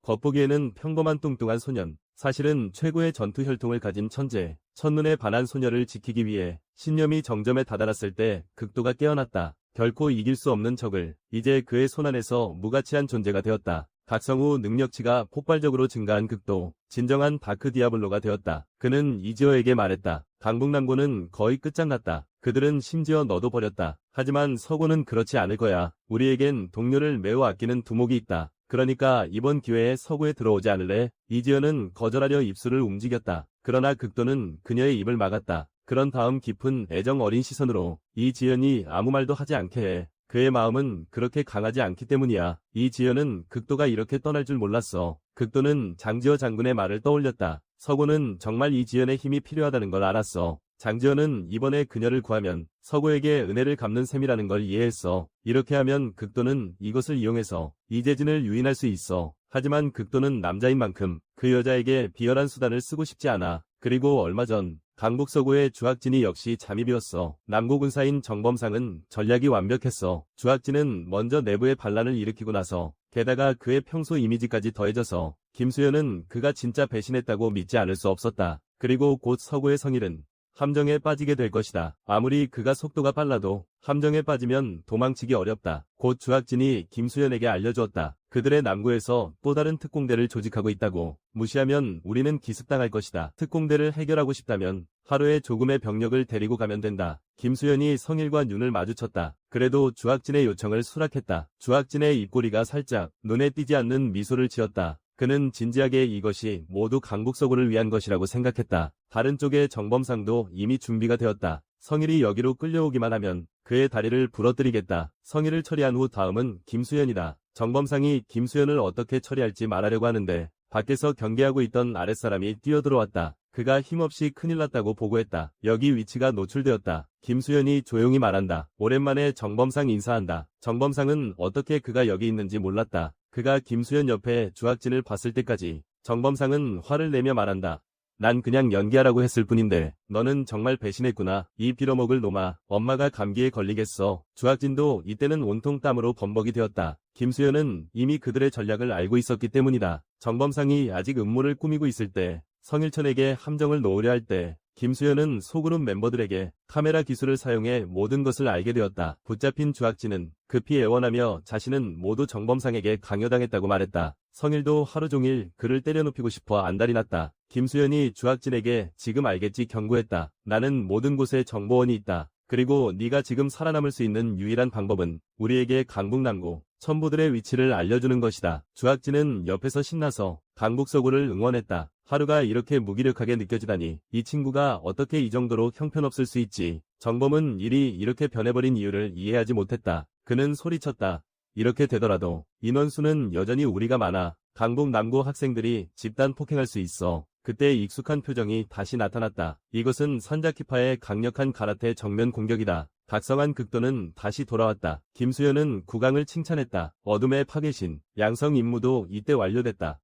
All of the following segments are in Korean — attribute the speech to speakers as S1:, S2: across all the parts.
S1: 겉보기에는 평범한 뚱뚱한 소년, 사실은 최고의 전투 혈통을 가진 천재, 첫눈에 반한 소녀를 지키기 위해 신념이 정점에 다다랐을 때 극도가 깨어났다. 결코 이길 수 없는 적을 이제 그의 손안에서 무가치한 존재가 되었다. 각성 후 능력치가 폭발적으로 증가한 극도, 진정한 다크 디아블로가 되었다. 그는 이지어에게 말했다. 강북남고는 거의 끝장났다. 그들은 심지어 너도 버렸다. 하지만 서고는 그렇지 않을 거야. 우리에겐 동료를 매우 아끼는 두목이 있다. 그러니까 이번 기회에 서구에 들어오지 않을래? 이지어는 거절하려 입술을 움직였다. 그러나 극도는 그녀의 입을 막았다. 그런 다음 깊은 애정 어린 시선으로 이지연이 아무 말도 하지 않게 해. 그의 마음은 그렇게 강하지 않기 때문이야. 이지연은 극도가 이렇게 떠날 줄 몰랐어. 극도는 장지어 장군의 말을 떠올렸다. 서고는 정말 이지연의 힘이 필요하다는 걸 알았어. 장지어는 이번에 그녀를 구하면 서고에게 은혜를 갚는 셈이라는 걸 이해했어. 이렇게 하면 극도는 이것을 이용해서 이재진을 유인할 수 있어. 하지만 극도는 남자인 만큼 그 여자에게 비열한 수단을 쓰고 싶지 않아. 그리고 얼마 전 강북 서구의 주학진이 역시 잠입이었어. 남고 군사인 정범상은 전략이 완벽했어. 주학진은 먼저 내부의 반란을 일으키고 나서 게다가 그의 평소 이미지까지 더해져서 김수현은 그가 진짜 배신했다고 믿지 않을 수 없었다. 그리고 곧 서구의 성일은 함정에 빠지게 될 것이다. 아무리 그가 속도가 빨라도 함정에 빠지면 도망치기 어렵다. 곧 주학진이 김수현에게 알려주었다. 그들의 남구에서 또 다른 특공대를 조직하고 있다고. 무시하면 우리는 기습당할 것이다. 특공대를 해결하고 싶다면 하루에 조금의 병력을 데리고 가면 된다. 김수현이 성일과 눈을 마주쳤다. 그래도 주학진의 요청을 수락했다. 주학진의 입꼬리가 살짝 눈에 띄지 않는 미소를 지었다. 그는 진지하게 이것이 모두 강북서구를 위한 것이라고 생각했다. 다른 쪽의 정범상도 이미 준비가 되었다. 성일이 여기로 끌려오기만 하면 그의 다리를 부러뜨리겠다. 성일을 처리한 후 다음은 김수현이다. 정범상이 김수현을 어떻게 처리할지 말하려고 하는데 밖에서 경계하고 있던 아랫사람이 뛰어들어왔다. 그가 힘없이 큰일 났다고 보고했다. 여기 위치가 노출되었다. 김수현이 조용히 말한다. 오랜만에 정범상 인사한다. 정범상은 어떻게 그가 여기 있는지 몰랐다. 그가 김수현 옆에 주학진을 봤을 때까지 정범상은 화를 내며 말한다. 난 그냥 연기하라고 했을 뿐인데 너는 정말 배신했구나. 이 빌어먹을 놈아. 엄마가 감기에 걸리겠어. 주학진도 이때는 온통 땀으로 범벅이 되었다. 김수현은 이미 그들의 전략을 알고 있었기 때문이다. 정범상이 아직 음모를 꾸미고 있을 때, 성일천에게 함정을 놓으려 할 때 김수현은 소그룹 멤버들에게 카메라 기술을 사용해 모든 것을 알게 되었다. 붙잡힌 주학진은 급히 애원하며 자신은 모두 정범상에게 강요당했다고 말했다. 성일도 하루 종일 그를 때려눕히고 싶어 안달이 났다. 김수현이 주학진에게 지금 알겠지 경고했다. 나는 모든 곳에 정보원이 있다. 그리고 네가 지금 살아남을 수 있는 유일한 방법은 우리에게 강북남고 천부들의 위치를 알려주는 것이다. 주학진은 옆에서 신나서 강북서구를 응원했다. 하루가 이렇게 무기력하게 느껴지다니 이 친구가 어떻게 이 정도로 형편없을 수 있지. 정범은 일이 이렇게 변해버린 이유를 이해하지 못했다. 그는 소리쳤다. 이렇게 되더라도 인원수는 여전히 우리가 많아. 강북 남고 학생들이 집단 폭행할 수 있어. 그때 익숙한 표정이 다시 나타났다. 이것은 산자키파의 강력한 가라테 정면 공격이다. 각성한 극도는 다시 돌아왔다. 김수현은 국왕을 칭찬했다. 어둠의 파괴신, 양성 임무도 이때 완료됐다.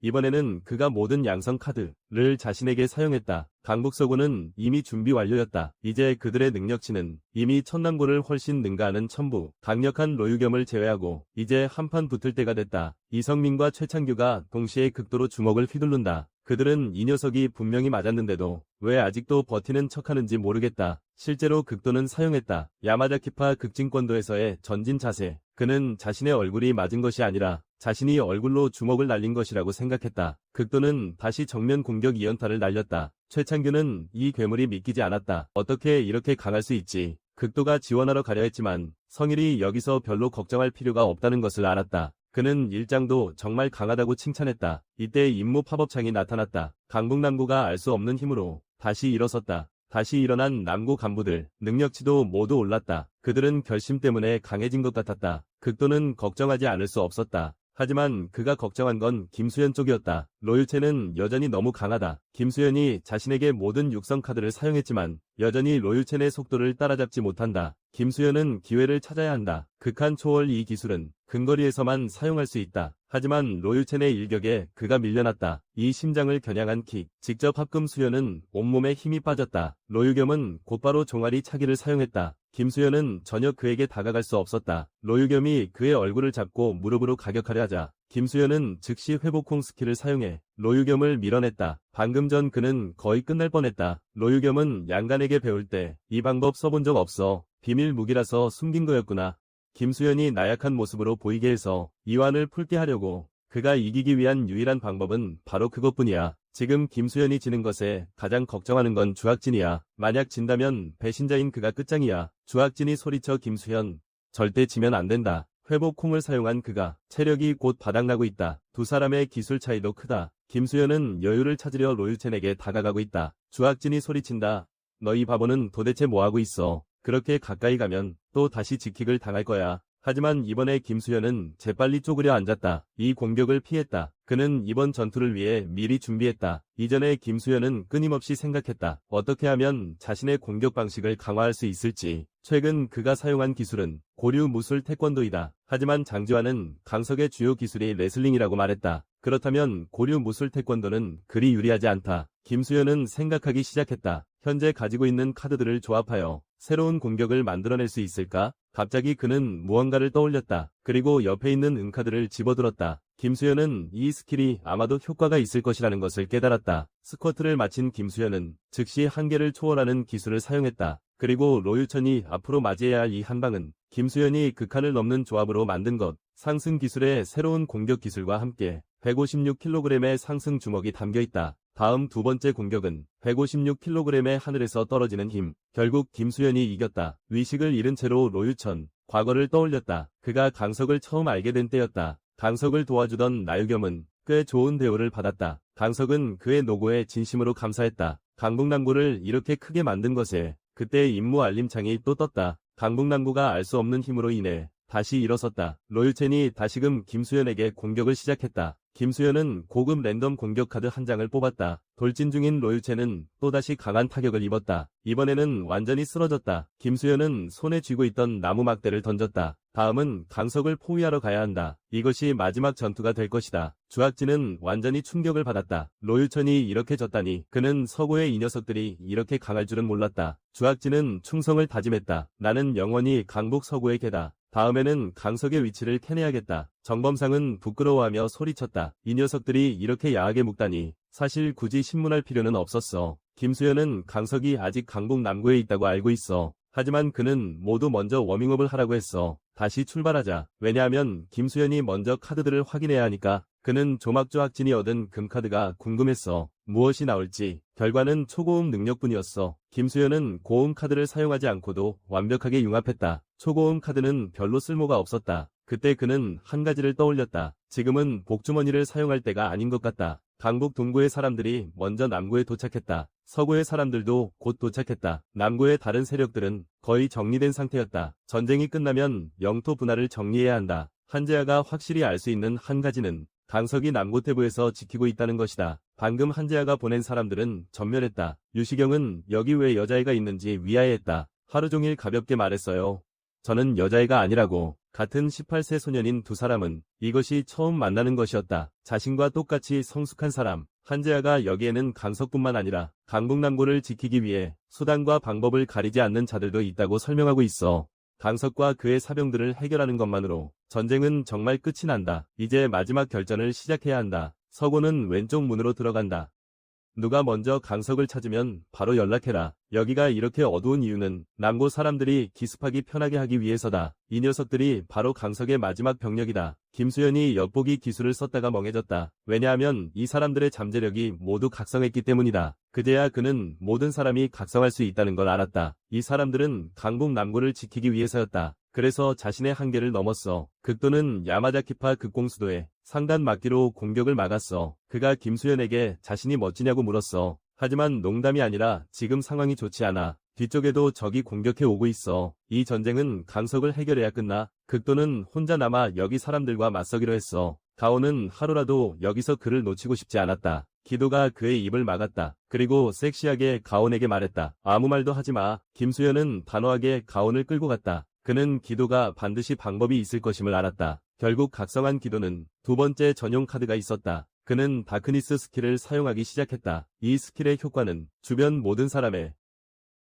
S1: 이번에는 그가 모든 양성 카드를 자신에게 사용했다. 강북서구는 이미 준비 완료였다. 이제 그들의 능력치는 이미 천남고를 훨씬 능가하는 천부, 강력한 로유겸을 제외하고 이제 한판 붙을 때가 됐다. 이성민과 최창규가 동시에 극도로 주먹을 휘두른다. 그들은 이 녀석이 분명히 맞았는데도 왜 아직도 버티는 척하는지 모르겠다. 실제로 극도는 사용했다. 야마자키파 극진권도에서의 전진 자세. 그는 자신의 얼굴이 맞은 것이 아니라 자신이 얼굴로 주먹을 날린 것이라고 생각했다. 극도는 다시 정면 공격 2연타를 날렸다. 최창규는 이 괴물이 믿기지 않았다. 어떻게 이렇게 강할 수 있지. 극도가 지원하러 가려 했지만 성일이 여기서 별로 걱정할 필요가 없다는 것을 알았다. 그는 일장도 정말 강하다고 칭찬했다. 이때 임무 팝업창이 나타났다. 강북남고가 알 수 없는 힘으로 다시 일어섰다. 다시 일어난 남고 간부들, 능력치도 모두 올랐다. 그들은 결심 때문에 강해진 것 같았다. 극도는 걱정하지 않을 수 없었다. 하지만 그가 걱정한 건 김수현 쪽이었다. 로유첸은 여전히 너무 강하다. 김수현이 자신에게 모든 육성 카드를 사용했지만 여전히 로유첸의 속도를 따라잡지 못한다. 김수현은 기회를 찾아야 한다. 극한 초월 이 기술은 근거리에서만 사용할 수 있다. 하지만 로유첸의 일격에 그가 밀려났다. 이 심장을 겨냥한 킥, 직접 합금 수련은 온몸에 힘이 빠졌다. 로유겸은 곧바로 종아리 차기를 사용했다. 김수현은 전혀 그에게 다가갈 수 없었다. 로유겸이 그의 얼굴을 잡고 무릎으로 가격하려 하자 김수현은 즉시 회복콩 스킬을 사용해 로유겸을 밀어냈다. 방금 전 그는 거의 끝날 뻔했다. 로유겸은 양간에게 배울 때 이 방법 써본 적 없어. 비밀 무기라서 숨긴 거였구나. 김수현이 나약한 모습으로 보이게 해서 이완을 풀게 하려고 그가 이기기 위한 유일한 방법은 바로 그것뿐이야. 지금 김수현이 지는 것에 가장 걱정하는 건 주학진이야. 만약 진다면 배신자인 그가 끝장이야. 주학진이 소리쳐 김수현, 절대 지면 안 된다. 회복콩을 사용한 그가 체력이 곧 바닥나고 있다. 두 사람의 기술 차이도 크다. 김수현은 여유를 찾으려 로유첸에게 다가가고 있다. 주학진이 소리친다. 너희 바보는 도대체 뭐하고 있어. 그렇게 가까이 가면 또 다시 지킥을 당할 거야. 하지만 이번에 김수현은 재빨리 쪼그려 앉았다. 이 공격을 피했다. 그는 이번 전투를 위해 미리 준비했다. 이전에 김수현은 끊임없이 생각했다. 어떻게 하면 자신의 공격 방식을 강화할 수 있을지. 최근 그가 사용한 기술은 고류 무술 태권도이다. 하지만 장지환은 강석의 주요 기술이 레슬링이라고 말했다. 그렇다면 고류 무술 태권도는 그리 유리하지 않다. 김수현은 생각하기 시작했다. 현재 가지고 있는 카드들을 조합하여 새로운 공격을 만들어낼 수 있을까? 갑자기 그는 무언가를 떠올렸다. 그리고 옆에 있는 은카드를 집어들었다. 김수현은 이 스킬이 아마도 효과가 있을 것이라는 것을 깨달았다. 스쿼트를 마친 김수현은 즉시 한계를 초월하는 기술을 사용했다. 그리고 로유천이 앞으로 맞이해야 할 이 한방은 김수현이 극한을 넘는 조합으로 만든 것. 상승 기술의 새로운 공격 기술과 함께 156kg의 상승 주먹이 담겨있다. 다음 두 번째 공격은 156kg의 하늘에서 떨어지는 힘. 결국 김수현이 이겼다. 의식을 잃은 채로 로유천, 과거를 떠올렸다. 그가 강석을 처음 알게 된 때였다. 강석을 도와주던 나유겸은 꽤 좋은 대우를 받았다. 강석은 그의 노고에 진심으로 감사했다. 강북남구를 이렇게 크게 만든 것에 그때 임무 알림창이 또 떴다. 강북남구가 알 수 없는 힘으로 인해 다시 일어섰다. 로유첸이 다시금 김수현에게 공격을 시작했다. 김수현은 고급 랜덤 공격 카드 한 장을 뽑았다. 돌진 중인 로유첸은 또다시 강한 타격을 입었다. 이번에는 완전히 쓰러졌다. 김수현은 손에 쥐고 있던 나무 막대를 던졌다. 다음은 강석을 포위하러 가야 한다. 이것이 마지막 전투가 될 것이다. 주학진은 완전히 충격을 받았다. 로유천이 이렇게 졌다니. 그는 서구의 이 녀석들이 이렇게 강할 줄은 몰랐다. 주학진은 충성을 다짐했다. 나는 영원히 강북 서구의 개다. 다음에는 강석의 위치를 캐내야겠다. 정범상은 부끄러워하며 소리쳤다. 이 녀석들이 이렇게 야하게 묵다니. 사실 굳이 신문할 필요는 없었어. 김수현은 강석이 아직 강북 남구에 있다고 알고 있어. 하지만 그는 모두 먼저 워밍업을 하라고 했어. 다시 출발하자. 왜냐하면 김수현이 먼저 카드들을 확인해야 하니까. 그는 조막조학진이 얻은 금카드가 궁금했어. 무엇이 나올지. 결과는 초고음 능력뿐이었어. 김수현은 고음 카드를 사용하지 않고도 완벽하게 융합했다. 초고음 카드는 별로 쓸모가 없었다. 그때 그는 한 가지를 떠올렸다. 지금은 복주머니를 사용할 때가 아닌 것 같다. 강북 동구의 사람들이 먼저 남구에 도착했다. 서구의 사람들도 곧 도착했다. 남구의 다른 세력들은 거의 정리된 상태였다. 전쟁이 끝나면 영토 분할을 정리해야 한다. 한재아가 확실히 알 수 있는 한 가지는 강석이 남고태부에서 지키고 있다는 것이다. 방금 한재아가 보낸 사람들은 전멸했다. 유시경은 여기 왜 여자애가 있는지 위아해했다. 하루 종일 가볍게 말했어요. 저는 여자애가 아니라고. 같은 18세 소년인 두 사람은 이것이 처음 만나는 것이었다. 자신과 똑같이 성숙한 사람. 한재아가 여기에는 강석뿐만 아니라 강북남고를 지키기 위해 수단과 방법을 가리지 않는 자들도 있다고 설명하고 있어. 강석과 그의 사병들을 해결하는 것만으로 전쟁은 정말 끝이 난다. 이제 마지막 결전을 시작해야 한다. 서고는 왼쪽 문으로 들어간다. 누가 먼저 강석을 찾으면 바로 연락해라. 여기가 이렇게 어두운 이유는 남고 사람들이 기습하기 편하게 하기 위해서다. 이 녀석들이 바로 강석의 마지막 병력이다. 김수현이 엿보기 기술을 썼다가 멍해졌다. 왜냐하면 이 사람들의 잠재력이 모두 각성했기 때문이다. 그제야 그는 모든 사람이 각성할 수 있다는 걸 알았다. 이 사람들은 강북 남구를 지키기 위해서였다. 그래서 자신의 한계를 넘었어. 극도는 야마자키파 극공수도에 상단 막기로 공격을 막았어. 그가 김수현에게 자신이 멋지냐고 물었어. 하지만 농담이 아니라 지금 상황이 좋지 않아. 뒤쪽에도 적이 공격해 오고 있어. 이 전쟁은 강석을 해결해야 끝나. 극도는 혼자 남아 여기 사람들과 맞서기로 했어. 가오는 하루라도 여기서 그를 놓치고 싶지 않았다. 기도가 그의 입을 막았다. 그리고 섹시하게 가온에게 말했다. 아무 말도 하지 마. 김수현은 단호하게 가온을 끌고 갔다. 그는 기도가 반드시 방법이 있을 것임을 알았다. 결국 각성한 기도는 두 번째 전용 카드가 있었다. 그는 다크니스 스킬을 사용하기 시작했다. 이 스킬의 효과는 주변 모든 사람의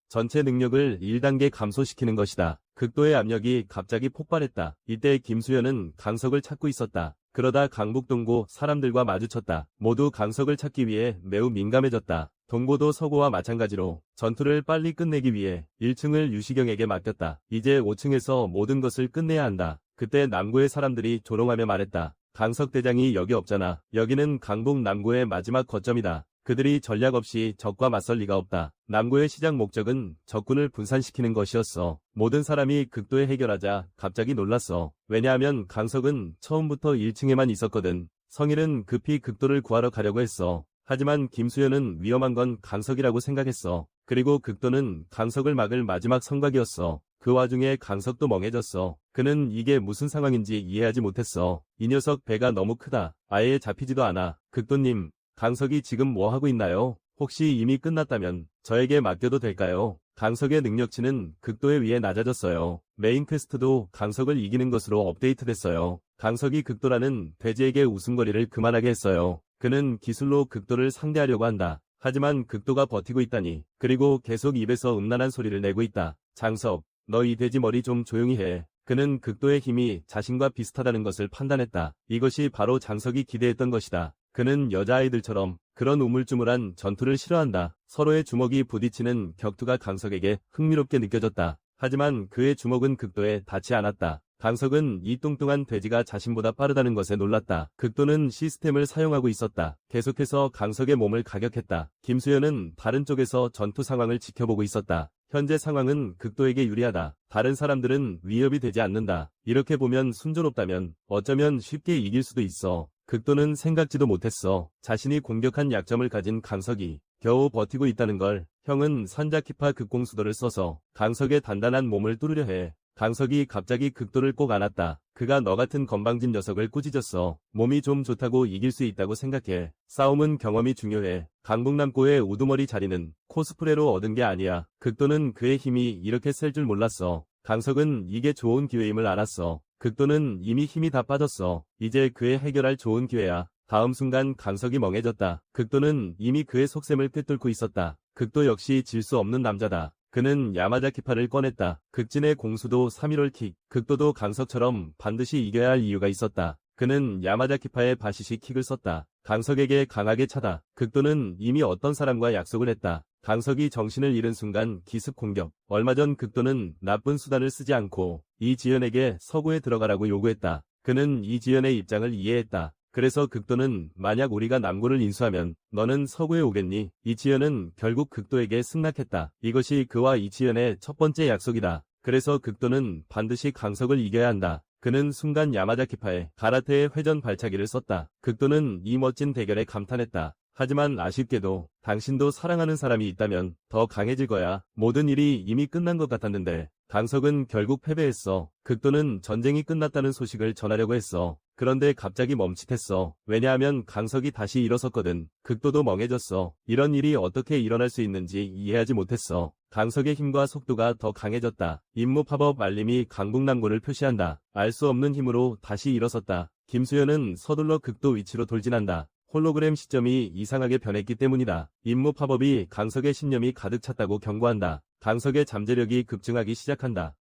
S1: 전체 능력을 1단계 감소시키는 것이다. 극도의 압력이 갑자기 폭발했다. 이때 김수현은 강석을 찾고 있었다. 그러다 강북동고 사람들과 마주쳤다. 모두 강석을 찾기 위해 매우 민감해졌다. 동고도 서고와 마찬가지로 전투를 빨리 끝내기 위해 1층을 유시경에게 맡겼다. 이제 5층에서 모든 것을 끝내야 한다. 그때 남고의 사람들이 조롱하며 말했다. 강석 대장이 여기 없잖아. 여기는 강북 남고의 마지막 거점이다. 그들이 전략 없이 적과 맞설 리가 없다. 남고의 시작 목적은 적군을 분산시키는 것이었어. 모든 사람이 극도에 해결하자 갑자기 놀랐어. 왜냐하면 강석은 처음부터 1층에만 있었거든. 성일은 급히 극도를 구하러 가려고 했어. 하지만 김수현은 위험한 건 강석이라고 생각했어. 그리고 극도는 강석을 막을 마지막 성곽이었어. 그 와중에 강석도 멍해졌어. 그는 이게 무슨 상황인지 이해하지 못했어. 이 녀석 배가 너무 크다. 아예 잡히지도 않아. 극도님, 강석이 지금 뭐 하고 있나요? 혹시 이미 끝났다면 저에게 맡겨도 될까요? 강석의 능력치는 극도에 위해 낮아졌어요. 메인 퀘스트도 강석을 이기는 것으로 업데이트됐어요. 강석이 극도라는 돼지에게 웃음거리를 그만하게 했어요. 그는 기술로 극도를 상대하려고 한다. 하지만 극도가 버티고 있다니. 그리고 계속 입에서 음란한 소리를 내고 있다. 장석, 너 이 돼지 머리 좀 조용히 해. 그는 극도의 힘이 자신과 비슷하다는 것을 판단했다. 이것이 바로 장석이 기대했던 것이다. 그는 여자아이들처럼 그런 우물쭈물한 전투를 싫어한다. 서로의 주먹이 부딪히는 격투가 강석에게 흥미롭게 느껴졌다. 하지만 그의 주먹은 극도에 닿지 않았다. 강석은 이 뚱뚱한 돼지가 자신보다 빠르다는 것에 놀랐다. 극도는 시스템을 사용하고 있었다. 계속해서 강석의 몸을 가격했다. 김수현은 다른 쪽에서 전투 상황을 지켜보고 있었다. 현재 상황은 극도에게 유리하다. 다른 사람들은 위협이 되지 않는다. 이렇게 보면 순조롭다면 어쩌면 쉽게 이길 수도 있어. 극도는 생각지도 못했어. 자신이 공격한 약점을 가진 강석이 겨우 버티고 있다는 걸. 형은 산자키파 극공수도를 써서 강석의 단단한 몸을 뚫으려 해. 강석이 갑자기 극도를 꼭 안았다. 그가 너 같은 건방진 녀석을 꾸짖었어. 몸이 좀 좋다고 이길 수 있다고 생각해. 싸움은 경험이 중요해. 강북남고의 우두머리 자리는 코스프레로 얻은 게 아니야. 극도는 그의 힘이 이렇게 셀 줄 몰랐어. 강석은 이게 좋은 기회임을 알았어. 극도는 이미 힘이 다 빠졌어. 이제 그의 해결할 좋은 기회야. 다음 순간 강석이 멍해졌다. 극도는 이미 그의 속셈을 꿰뚫고 있었다. 극도 역시 질 수 없는 남자다. 그는 야마자키파를 꺼냈다. 극진의 공수도 3.15 킥. 극도도 강석처럼 반드시 이겨야 할 이유가 있었다. 그는 야마자키파의 바시시 킥을 썼다. 강석에게 강하게 차다. 극도는 이미 어떤 사람과 약속을 했다. 강석이 정신을 잃은 순간 기습 공격. 얼마 전 극도는 나쁜 수단을 쓰지 않고 이지연에게 서구에 들어가라고 요구했다. 그는 이지연의 입장을 이해했다. 그래서 극도는 만약 우리가 남고를 인수하면 너는 서구에 오겠니? 이지연은 결국 극도에게 승낙했다. 이것이 그와 이지연의 첫 번째 약속이다. 그래서 극도는 반드시 강석을 이겨야 한다. 그는 순간 야마자키파에 가라테의 회전 발차기를 썼다. 극도는 이 멋진 대결에 감탄했다. 하지만 아쉽게도 당신도 사랑하는 사람이 있다면 더 강해질 거야. 모든 일이 이미 끝난 것 같았는데 강석은 결국 패배했어. 극도는 전쟁이 끝났다는 소식을 전하려고 했어. 그런데 갑자기 멈칫했어. 왜냐하면 강석이 다시 일어섰거든. 극도도 멍해졌어. 이런 일이 어떻게 일어날 수 있는지 이해하지 못했어. 강석의 힘과 속도가 더 강해졌다. 임무 팝업 알림이 강북남고를 표시한다. 알 수 없는 힘으로 다시 일어섰다. 김수현은 서둘러 극도 위치로 돌진한다. 홀로그램 시점이 이상하게 변했기 때문이다. 임무 팝업이 강석의 신념이 가득 찼다고 경고한다. 강석의 잠재력이 급증하기 시작한다.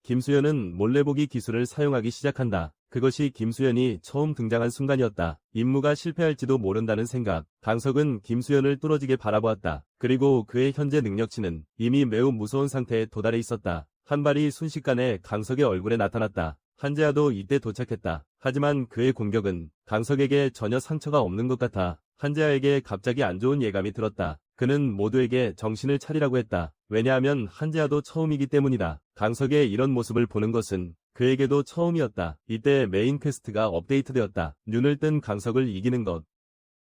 S1: 김수현은 몰래보기 기술을 사용하기 시작한다. 그것이 김수현이 처음 등장한 순간이었다. 임무가 실패할지도 모른다는 생각. 강석은 김수현을 뚫어지게 바라보았다. 그리고 그의 현재 능력치는 이미 매우 무서운 상태에 도달해 있었다. 한 발이 순식간에 강석의 얼굴에 나타났다. 한재아도 이때 도착했다. 하지만 그의 공격은 강석에게 전혀 상처가 없는 것 같아. 한재아에게 갑자기 안 좋은 예감이 들었다. 그는 모두에게 정신을 차리라고 했다. 왜냐하면 한재아도 처음이기 때문이다. 강석의 이런 모습을 보는 것은 그에게도 처음이었다. 이때 메인 퀘스트가 업데이트되었다. 눈을 뜬 강석을 이기는 것.